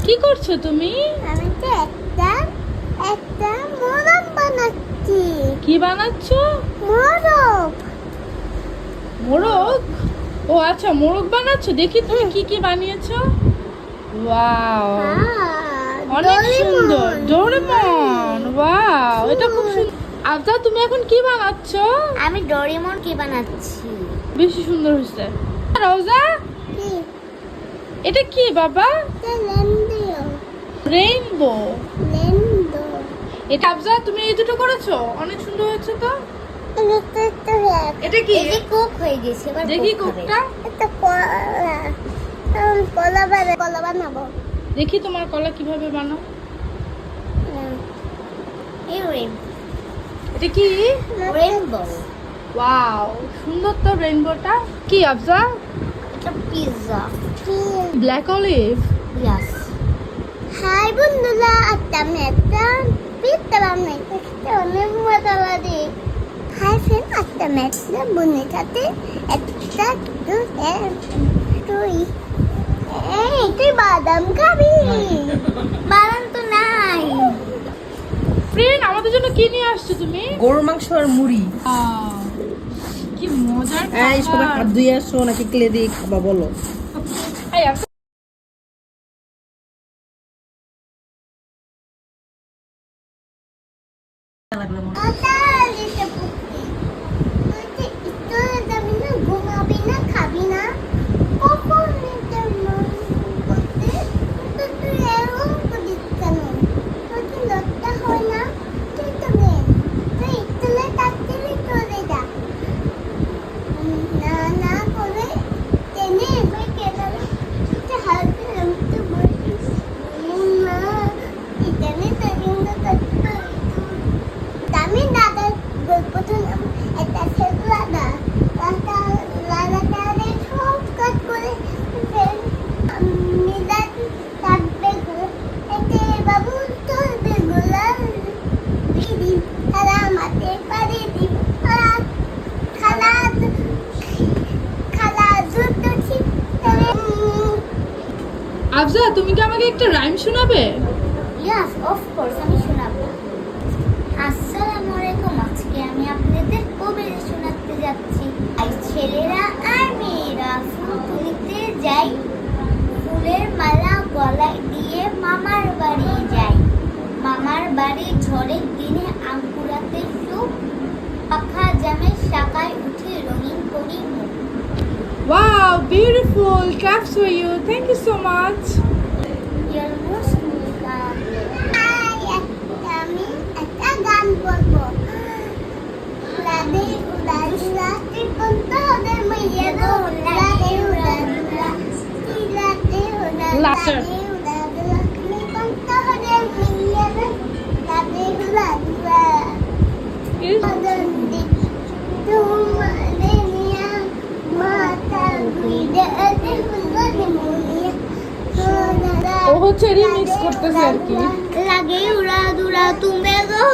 কি করছো তুমি? আমি তো একটা মোরগ বানাচ্ছি। কি বানাচ্ছো? মোরগ। মোরগ? ও আচ্ছা, মোরগ বানাচ্ছো। দেখি তুমি কি কি বানিয়েছো। ওয়াও, অনেক সুন্দর। ডোরেমন, ওয়াও, এটা খুব সুন্দর। আফজা, তুমি এখন কি বানাচ্ছো? আমি ডোরেমন কি বানাচ্ছি। বেশি সুন্দর হয়েছে। রোজা, কি? এটা কি বাবা? রেইনবো। রেইনবো। রেইনবো। এটা আফজা, তুমি এই দুটো করেছো, অনেক সুন্দর হয়েছে তো। এটা কি? এই যে কোক হয়ে গেছে, এবার দেখি কোক খাবে। কোকটা। এটা কলা বানাবো। দেখি তোমার কলা কিভাবে বানাও। এই রেইনবো। এটা কি? রেইনবো। ওয়াও, সুন্দর তো রেইনবোটা। কি আফজা? এটা pizza. Black olive. Yes. Hai bundula atam netan pitta baনাইতে অনেক মজা লাগে। হাই ফ্রেন্ড, আটটা মেটে বুনে সাথে একটা তুই তুই বাদাম খাবি? বাদাম তো নাই। ফ্রেন্ড, আমাদের জন্য কি নিয়ে আসছো তুমি? গরুর মাংস আর মুড়ি। কি মজার এই সবাই খাবার। হাত ধুয়ে আসো নাকি ক্লে দিয়ে খাবা বলো। এই আফজা, ঘুমাবি না, খাবি না, কখন নিতে মন করতে তুই এরকম করিস কেন? তোর কি লজ্জা হয় না? তুই তো মেয়ে, তুই স্কুলে তাড়াতাড়ি চলে যা। না না করে টেনে এবার কেদারে হালকা নামতে বলিস না। এখানে তো কিন্তু আমি দাদার গল্প শুনলাম। একটা ছেলে দাদা দাদাটারে সব কাজ করে মিলাদ থাকবে গো। এতে বাবু চলবে গোলাল দিদি তারা মাঠে পারে দিন খালা খালা দুটো ছিল। আফজা, তুমি কি আমাকে একটা রাইম শোনাবে? Yes, of course, আমি শোনাবো। আসসালামু আলাইকুম। আজকে আমি আপনাদের কবিতা শোনাতে যাচ্ছি। আজ ছেলেরা আর মেয়েরা ফুল তুলিতে যাই, ফুলের মালা গলায় দিয়ে মামার বাড়ি যাই। মামার বাড়ি ঝড়ের দিনে আম কুড়াতে সুখ, পাখা জামের শাখায় উঠে রঙিন করি মুখ। Wow, beautiful. Claps for you. Thank you so much. You're most welcome. আমি একটা গান বলবো। উড়াদে উড়াদুরা ত্রিকোণটা ওদের মাইয়া গো। উড়াদে উড়াদুরা উড়াদে Laughter. উড়াদুরা ত্রিকোণটা ওদের মাইয়া গো। উড়াদে উড়াদুরা Yes. ওদন্দি তোমারে নিয়া মাথা ঘুরে আদে হুঙ্গরে মুনিয়া। ও হচ্ছে রিমিক্স করতেছে আর কি। লাগে উড়া দুরা তুমি গো।